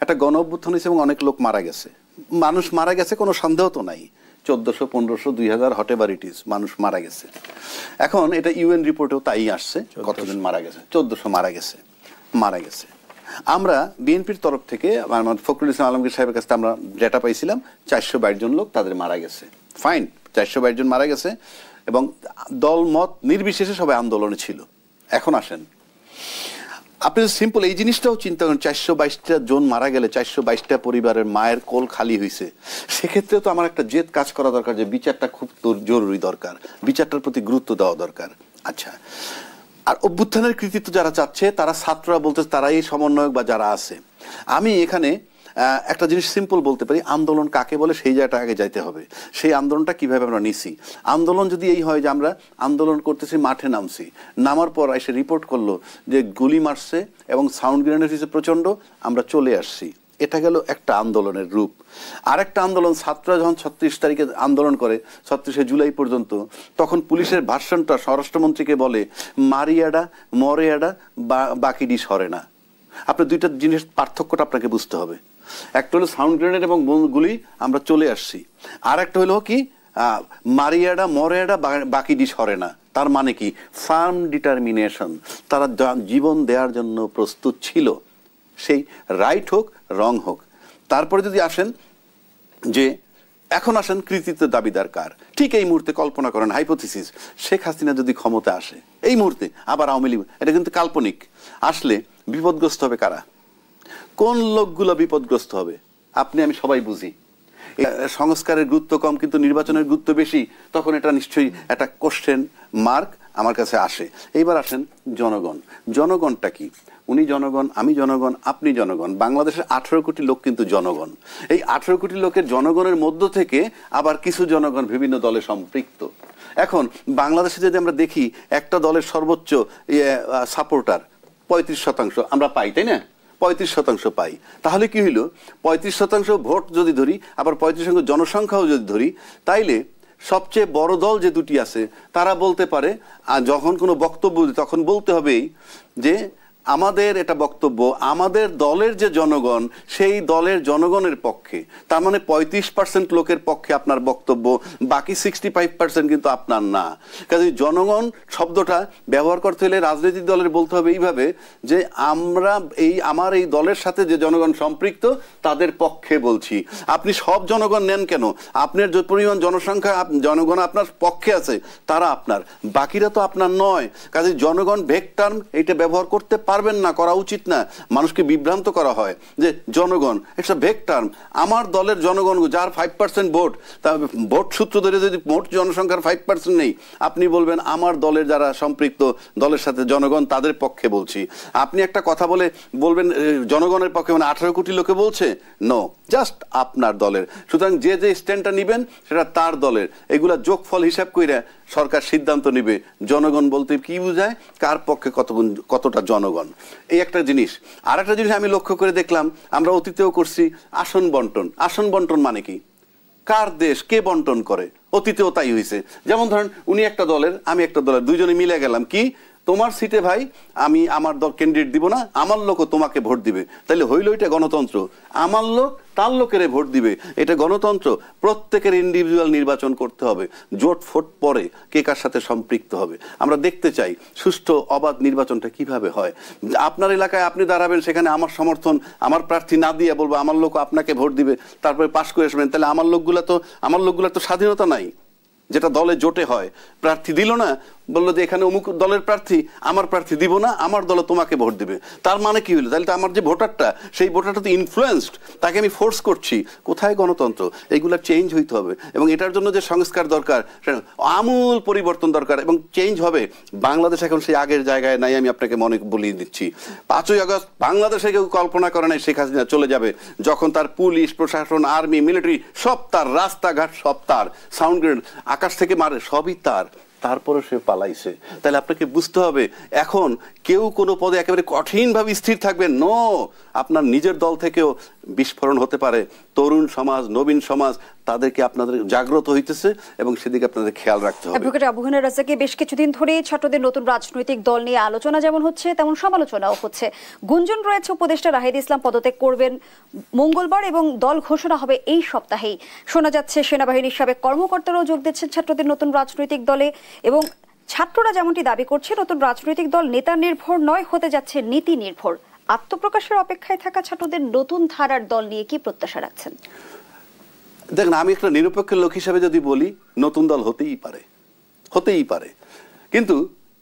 একটা গণ অভ্যুত্থান হয়েছে এবং অনেক লোক মারা গেছে, মানুষ মারা গেছে, কোনো সন্দেহ তো নাই, 1400, 1500, 2000 হটেভার ইট ইজ, মানুষ মারা গেছে। এখন এটা ইউএন রিপোর্টেও তাই আসছে, কতজন মারা গেছে, 1400 মারা গেছে। আমরা বিএনপির তরফ থেকে ফখরুল ইসলাম আলমগীর সাহেবের কাছে আমরা ডেটা পাইছিলাম 422 জন লোক তাদের মারা গেছে, ফাইন, 422 জন মারা গেছে এবং দল মত নির্বিশেষে সবাই আন্দোলনে ছিল। এখন আসেন আপনি সিম্পল এই জিনিসটাও চিন্তা করেন, 422টা জন মারা গেলে 422টা পরিবারের মায়ের কোল খালি হয়েছে, সেক্ষেত্রে তো আমার একটা জেদ কাজ করা দরকার যে বিচারটা খুব জরুরি দরকার, বিচারটার প্রতি গুরুত্ব দেওয়া দরকার। আচ্ছা, আর অভ্যুত্থানের কৃতিত্ব যারা চাচ্ছে তারা ছাত্ররা বলতে তারাই সমন্বয়ক বা যারা আছে। আমি এখানে একটা জিনিস সিম্পল বলতে পারি, আন্দোলন কাকে বলে সেই জায়গাটা আগে যাইতে হবে, সেই আন্দোলনটা কিভাবে আমরা নিছি। আন্দোলন যদি এই হয় যে আমরা আন্দোলন করতেছি, মাঠে নামছি, নামার পর এসে রিপোর্ট করলো যে গুলি মারছে এবং সাউন্ড গ্রেনেড হয়েছে প্রচণ্ড, আমরা চলে আসছি, এটা গেল একটা আন্দোলনের রূপ। আরেকটা আন্দোলন, ছাত্ররা যখন 36 তারিখে আন্দোলন করে 36শে জুলাই পর্যন্ত, তখন পুলিশের ভার্সনটা স্বরাষ্ট্রমন্ত্রীকে বলে মারিয়াডা মরেয়াডা বাকিডি সরে না। আপনার দুইটা জিনিস পার্থক্যটা আপনাকে বুঝতে হবে, একটা হলো সাউন্ড গ্রেনেড এবং গুলি আমরা চলে আসছি, আর একটা হলো কি মারিয়াডা মরেয়াডা বাকিডি সরে না। তার মানে কি ফার্ম ডিটারমিনেশন, তারা জীবন দেওয়ার জন্য প্রস্তুত ছিল, সেই রাইট হোক রং হোক। তারপরে যদি আসেন যে এখন আসেন কৃতিত্ব দাবিদার কার, ঠিক এই মুহূর্তে কল্পনা করেন হাইপোথিসিস, শেখ হাসিনা যদি ক্ষমতা আসে এই মুহূর্তে, আবার আওয়ামী লীগ, এটা কিন্তু কাল্পনিক, আসলে বিপদগ্রস্ত হবে কারা, কোন লোকগুলো বিপদগ্রস্ত হবে আপনি আমি সবাই বুঝি। সংস্কারের গুরুত্ব কম কিন্তু নির্বাচনের গুরুত্ব বেশি, তখন এটা নিশ্চয়ই একটা কোশ্চেন মার্ক আমার কাছে আসে। এইবার আসেন জনগণ, জনগণটা কি, উনি জনগণ, আমি জনগণ, আপনি জনগণ, বাংলাদেশের 18 কোটি লোক কিন্তু জনগণ। এই 18 কোটি লোকের জনগণের মধ্য থেকে আবার কিছু জনগণ বিভিন্ন দলে সম্পৃক্ত। এখন বাংলাদেশে যদি আমরা দেখি একটা দলের সর্বোচ্চ সাপোর্টার 35% আমরা পাই, তাই না, 35% পাই, তাহলে কি হইল 35% ভোট যদি ধরি, আবার 35% জনসংখ্যাও যদি ধরি, তাইলে সবচেয়ে বড় দল যে দুটি আছে তারা বলতে পারে, যখন কোনো বক্তব্য তখন বলতে হবেই যে আমাদের এটা বক্তব্য আমাদের দলের যে জনগণ সেই দলের জনগণের পক্ষে, তার মানে 35% লোকের পক্ষে আপনার বক্তব্য, বাকি 65% কিন্তু আপনার না। কাজে জনগণ শব্দটা ব্যবহার করতে হলে রাজনৈতিক দলের বলতে হবে এইভাবে যে আমরা আমার এই দলের সাথে যে জনগণ সম্পৃক্ত তাদের পক্ষে বলছি। আপনি সব জনগণ নেন কেন, আপনার যে পরিমাণ জনসংখ্যা জনগণ আপনার পক্ষে আছে তারা আপনার, বাকিরা তো আপনার নয়। কাজে জনগণ ভেগ টার্ম এটা ব্যবহার করতে পারবেন না, করা উচিত না, মানুষকে বিভ্রান্ত করা হয় যে জনগণ একটা ভেগ টার্ম। আমার দলের জনগণ যার 5% ভোট, তা ভোট সূত্র ধরে যদি মোট জনসংখ্যার 5% নেই, আপনি বলবেন আমার দলের যারা সম্পৃক্ত দলের সাথে জনগণ তাদের পক্ষে বলছি। আপনি একটা কথা বলে বলবেন জনগণের পক্ষে, মানে 18 কোটি লোকে বলছে, নো, জাস্ট আপনার দলের। সুতরাং যে যে স্ট্যান্ডটা নিবেন সেটা তার দলের, এগুলা যোগফল হিসাব কইরা সরকার সিদ্ধান্ত নিবে জনগণ বলতে কি বোঝায়, কার পক্ষে কতটা জনগণ। এই একটা জিনিস। আর একটা জিনিস আমি লক্ষ্য করে দেখলাম, আমরা অতীতেও করছি আসন বন্টন। আসন বন্টন মানে কি, কার দেশ কে বন্টন করে, অতীতেও তাই হয়েছে। যেমন ধরেন উনি একটা দলের আমি একটা দলের, দুইজনে মিলে গেলাম, কি তোমার সিটে ভাই আমি আমার দল ক্যান্ডিডেট দিব না, আমার লোকও তোমাকে ভোট দিবে, তাহলে হইল এটা গণতন্ত্র। আমার লোক তার লোকেরে ভোট দিবে, এটা গণতন্ত্র। প্রত্যেকের ইন্ডিভিজুয়াল নির্বাচন করতে হবে, জোট ফোট পরে কে কার সাথে সম্পৃক্ত হবে। আমরা দেখতে চাই সুষ্ঠু অবাধ নির্বাচনটা কিভাবে হয়। আপনার এলাকায় আপনি দাঁড়াবেন, সেখানে আমার সমর্থন আমার প্রার্থী না দিয়ে বলবো আমার লোক আপনাকে ভোট দিবে, তারপরে পাশ করে আসবেন, তাহলে আমার লোকগুলা তো স্বাধীনতা নাই। যেটা দলে জোটে হয়, প্রার্থী দিল না, বললো যে এখানে অমুক দলের প্রার্থী, আমার প্রার্থী দিব না, আমার দলে তোমাকে ভোট দিবে। তার মানে কি হলো, তাহলে তো আমার যে ভোটারটা সেই ভোটারটা তো ইনফ্লুয়েন্সড, তাকে আমি ফোর্স করছি। কোথায় গণতন্ত্র? এগুলা চেঞ্জ হইতে হবে এবং এটার জন্য যে সংস্কার দরকার, আমূল পরিবর্তন দরকার এবং চেঞ্জ হবে। বাংলাদেশ এখন সেই আগের জায়গায় নাই, আমি আপনাকে মনে বলিয়ে দিচ্ছি। 5ই আগস্ট বাংলাদেশে কেউ কল্পনা করে নাই শেখ হাসিনা চলে যাবে, যখন তার পুলিশ প্রশাসন আর্মি মিলিটারি সব তার, রাস্তাঘাট সব তার, সাউন্ড গ্রেনেড আকাশ থেকে মারে সবই তার, তারপরে সে পালাইছে। তাহলে আপনাকে বুঝতে হবে এখন কেউ কোনো পদে একেবারে কঠিনভাবে স্থির থাকবে নো, আপনার নিজের দল থেকেও বিস্ফোরণ হতে পারে। তরুণ সমাজ, নবীন সমাজ তাদেরকে আপনাদের জাগ্রত হইতেছে এবং সেদিকে আপনাদের খেয়াল রাখতে হবে। অ্যাডভোকেট আবু হেনা রাজ্জাককে বেশ কিছুদিন ধরে ছাত্রদের নতুন রাজনৈতিক দল নিয়ে আলোচনা যেমন হচ্ছে তেমন সমালোচনাও হচ্ছে। গুঞ্জন রয়েছে উপদেষ্টা রাহিদ ইসলাম পদত্যাগ করবেন মঙ্গলবার এবং দল ঘোষণা হবে এই সপ্তাহেই। শোনা যাচ্ছে সেনাবাহিনীর সাবেক কর্মকর্তারাও যোগ দিচ্ছেন ছাত্রদের নতুন রাজনৈতিক দলে এবং ছাত্ররা যেমনটি দাবি করছে নতুন রাজনৈতিক দল নেতা নির্ভর নয়, হতে যাচ্ছে নীতি নির্ভর। আত্মপ্রকাশের অপেক্ষায় থাকা ছাত্রদের নতুন ধারার দল নিয়ে কি প্রত্যাশা রাখছেন? দেখেন, আমি একটা নিরপেক্ষ লোক হিসাবে যদি বলি, নতুন দল হতেই পারে, কিন্তু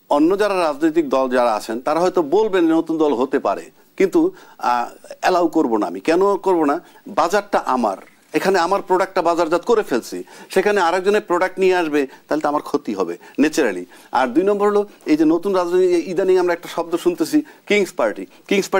অন্য যারা রাজনৈতিক দল যারা আছেন তারা হয়তো বলবেন নতুন দল হতে পারে, কিন্তু অ্যালাউ করব না। আমি কেন করব না? বাজারটা আমার, এখানে আমার প্রোডাক্টটা বাজারজাত করে ফেলছি, সেখানে আরেকজনের প্রোডাক্ট নিয়ে আসবে, তাহলে তো আমার ক্ষতি হবে ন্যাচারালি। আর 2 নম্বর হলো এই যে নতুন রাজনীতি, ইদানিং আমরা একটা শব্দ শুনতেছি কিংস পার্টি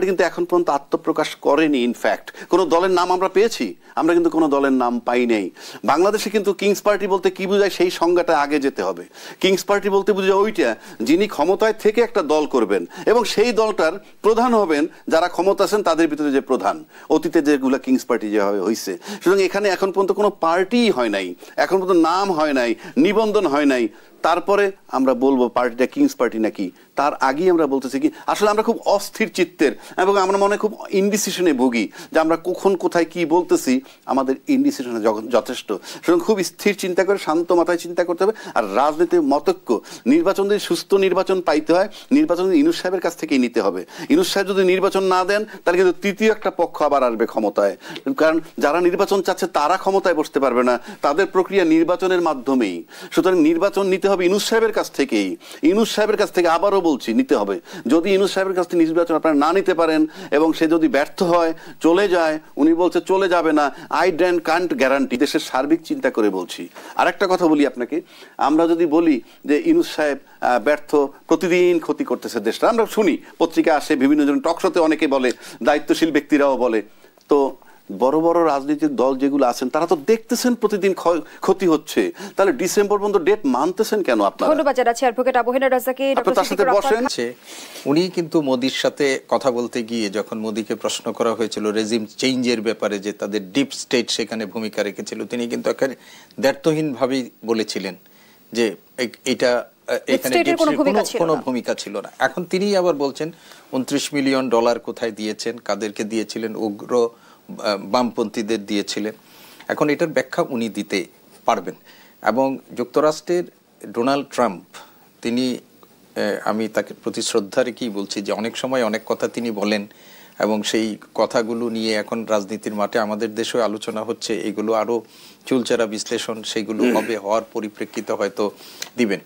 কিন্তু এখন পর্যন্ত আত্মপ্রকাশ করেনি। ইনফ্যাক্ট কোনো দলের নাম আমরা পেয়েছি? আমরা কিন্তু কোনো দলের নাম পাই নাই। বাংলাদেশে কিন্তু কিংস পার্টি বলতে কি বোঝায় সেই সংজ্ঞাটা আগে যেতে হবে। কিংস পার্টি বলতে বোঝায় ওইটা যিনি ক্ষমতায় থেকে একটা দল করবেন এবং সেই দলটার প্রধান হবেন যারা ক্ষমতা আছেন তাদের ভিতরে যে প্রধান, অতীতে যেগুলো কিংস পার্টি যেভাবে হয়েছে। সুতরাং এখানে এখন পর্যন্ত কোনো পার্টিই হয় নাই, এখন পর্যন্ত নাম হয় নাই, নিবন্ধন হয় নাই। তারপরে আমরা বলবো পার্টিটা কিংস পার্টি নাকি, তার আগেই আমরা বলতেছি কি আসলে আমরা খুব অস্থির চিত্তের এবং আমরা মনে খুব ইনডিসিশনে ভুগি যে আমরা কখন কোথায় কি বলতেছি, আমাদের ইনডিসিশনে যথেষ্ট। সুতরাং খুব স্থির চিন্তা করে শান্ত মাথায় চিন্তা করতে হবে। আর রাজনীতির মতৈক্য, নির্বাচন যদি সুস্থ নির্বাচন পাইতে হয়, নির্বাচন ইউনূস সাহেবের কাছ থেকেই নিতে হবে। ইউনূস সাহেব যদি নির্বাচন না দেন তাহলে কিন্তু তৃতীয় একটা পক্ষ আবার আসবে ক্ষমতায়, কারণ যারা নির্বাচন চাচ্ছে তারা ক্ষমতায় বসতে পারবে না, তাদের প্রক্রিয়া নির্বাচনের মাধ্যমেই। সুতরাং নির্বাচন নিতে হবে ইউনূস সাহেবের কাছ থেকেই, ইউনূস সাহেবের কাছ থেকে আবারও বলছি নিতে হবে। যদি ইউনূস সাহেবের কাছ থেকে নির্বাচন আপনারা না নিতে পারেন এবং সে যদি ব্যর্থ হয়, চলে যায়, উনি বলছে চলে যাবে না, আই কান্ট গ্যারান্টি, দেশের সার্বিক চিন্তা করে বলছি। আরেকটা কথা বলি আপনাকে, আমরা যদি বলি যে ইউনূস সাহেব ব্যর্থ, প্রতিদিন ক্ষতি করতেছে দেশটা, আমরা শুনি পত্রিকা আসে, বিভিন্ন জন টকশোতে অনেকে বলে, দায়িত্বশীল ব্যক্তিরাও বলে, তো বড় বড় রাজনৈতিক দল যেগুলো আছেন তারা তো দেখতেছেন প্রতিদিন ক্ষতি হচ্ছে, তাহলে ডিসেম্বর পর্যন্ত ডেট মানতেছেন কেন আপনারা? ধন্যবাদ জানাচ্ছি অ্যাডভোকেট আবু হেনা রাজ্জাককে। তার সাথে বসেন। উনি কিন্তু মোদির সাথে কথা বলতে গিয়ে যখন মোদিকে প্রশ্ন করা হয়েছিল রেজিম চেঞ্জের ব্যাপারে যে তাদের ডিপ স্টেট সেখানে ভূমিকা রেখেছিল, তিনি কিন্তু একেবারে দ্ব্যর্থহীনভাবেই বলেছিলেন যে এটা এখানে কোনো ভূমিকা ছিল না। এখন তিনি আবার বলছেন $29 মিলিয়ন কোথায় দিয়েছেন, কাদেরকে দিয়েছিলেন, উগ্র বামপন্থীদের দিয়েছিলেন। এখন এটার ব্যাখ্যা উনি দিতে পারবেন। এবং যুক্তরাষ্ট্রের ডোনাল্ড ট্রাম্প, তিনি, আমি তাকে প্রতি শ্রদ্ধা রেখেই বলছি যে অনেক সময় অনেক কথা তিনি বলেন এবং সেই কথাগুলো নিয়ে এখন রাজনীতির মাঠে আমাদের দেশেও আলোচনা হচ্ছে, এগুলো আরও চুলচেরা বিশ্লেষণ সেগুলো হবে, হওয়ার পরিপ্রেক্ষিতে হয়তো দিবেন।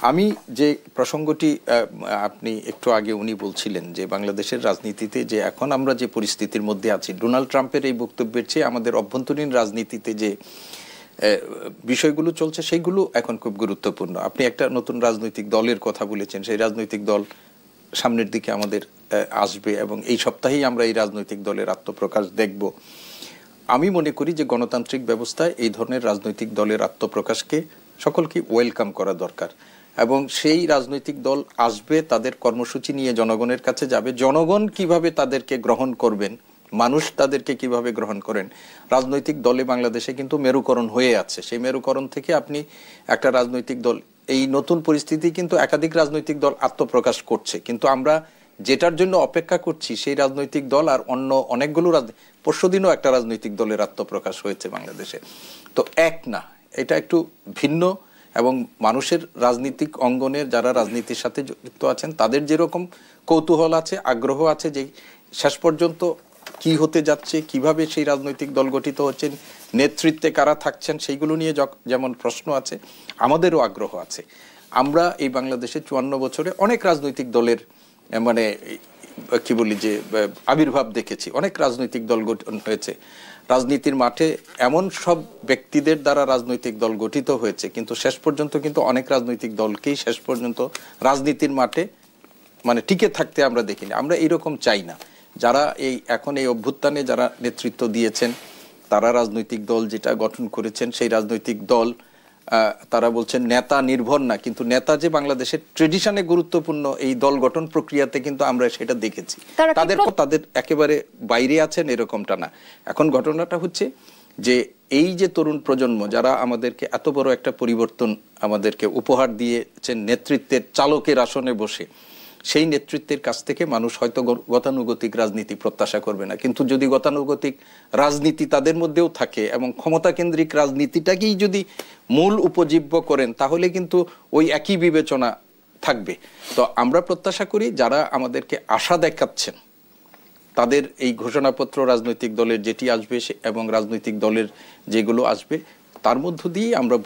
আমি যে প্রসঙ্গটি আপনি একটু আগে উনি বলছিলেন যে বাংলাদেশের রাজনীতিতে যে এখন আমরা যে পরিস্থিতির মধ্যে আছি, ডোনাল্ড ট্রাম্পের এই বক্তব্যের চেয়ে আমাদের অভ্যন্তরীণ রাজনীতিতে যে বিষয়গুলো চলছে সেইগুলো এখন খুব গুরুত্বপূর্ণ। আপনি একটা নতুন রাজনৈতিক দলের কথা বলেছেন, সেই রাজনৈতিক দল সামনের দিকে আমাদের আসবে এবং এই সপ্তাহেই আমরা এই রাজনৈতিক দলের আত্মপ্রকাশ দেখব। আমি মনে করি যে গণতান্ত্রিক ব্যবস্থায় এই ধরনের রাজনৈতিক দলের আত্মপ্রকাশকে সকলকে ওয়েলকাম করা দরকার এবং সেই রাজনৈতিক দল আসবে, তাদের কর্মসূচি নিয়ে জনগণের কাছে যাবে, জনগণ কিভাবে তাদেরকে গ্রহণ করবেন, মানুষ তাদেরকে কিভাবে গ্রহণ করেন। রাজনৈতিক দলে বাংলাদেশে কিন্তু মেরুকরণ হয়ে আছে, সেই মেরুকরণ থেকে আপনি একটা রাজনৈতিক দল, এই নতুন পরিস্থিতি কিন্তু একাধিক রাজনৈতিক দল আত্মপ্রকাশ করছে, কিন্তু আমরা যেটার জন্য অপেক্ষা করছি সেই রাজনৈতিক দল আর অন্য অনেকগুলো পরশুদিনও একটা রাজনৈতিক দলের আত্মপ্রকাশ হয়েছে বাংলাদেশে, তো এক না, এটা একটু ভিন্ন। এবং মানুষের রাজনৈতিক অঙ্গনের যারা রাজনীতির সাথে যুক্ত আছেন তাদের যেরকম কৌতূহল আছে, আগ্রহ আছে যে শেষ পর্যন্ত কি হতে যাচ্ছে, কিভাবে সেই রাজনৈতিক দল গঠিত হচ্ছেন, নেতৃত্বে কারা থাকছেন, সেইগুলো নিয়ে যেমন প্রশ্ন আছে, আমাদেরও আগ্রহ আছে। আমরা এই বাংলাদেশে 54 বছরে অনেক রাজনৈতিক দলের মানে কি বলি যে আবির্ভাব দেখেছি, অনেক রাজনৈতিক দল গঠন হয়েছে রাজনীতির মাঠে, এমন সব ব্যক্তিদের দ্বারা রাজনৈতিক দল গঠিত হয়েছে, কিন্তু শেষ পর্যন্ত কিন্তু অনেক রাজনৈতিক দলকেই শেষ পর্যন্ত রাজনীতির মাঠে মানে টিকে থাকতে আমরা দেখিনি। আমরা এইরকম চাই না। যারা এখন এই অভ্যুত্থানে যারা নেতৃত্ব দিয়েছেন, তারা রাজনৈতিক দল যেটা গঠন করেছেন, সেই রাজনৈতিক দল তারা বলছেন নেতা নির্ভর না, কিন্তু নেতা যে বাংলাদেশের ট্রেডিশনে গুরুত্বপূর্ণ এই দল গঠন প্রক্রিয়াতে কিন্তু আমরা সেটা দেখেছি। তাদের একেবারে বাইরে আছেন এরকমটা না। এখন ঘটনাটা হচ্ছে যে এই যে তরুণ প্রজন্ম যারা আমাদেরকে এত বড় একটা পরিবর্তন আমাদেরকে উপহার দিয়েছেন নেতৃত্বের চালকের আসনে বসে, সেই নেতৃত্বের কাছ থেকে মানুষ হয়তো গতানুগতিক রাজনীতি প্রত্যাশা করবে না, কিন্তু যদি গতানুগতিক রাজনীতি তাদের মধ্যেও থাকে এবং ক্ষমতাকেন্দ্রিক রাজনীতিটাকেই যদি মূল উপজীব্য করেন, তাহলে কিন্তু ওই একই বিবেচনা থাকবে। তো আমরা প্রত্যাশা করি যারা আমাদেরকে আশা দেখাচ্ছেন তাদের এই ঘোষণাপত্র রাজনৈতিক দলের যেটি আসবে এবং রাজনৈতিক দলের যেগুলো আসবে তার মধ্য দিয়েই আমরা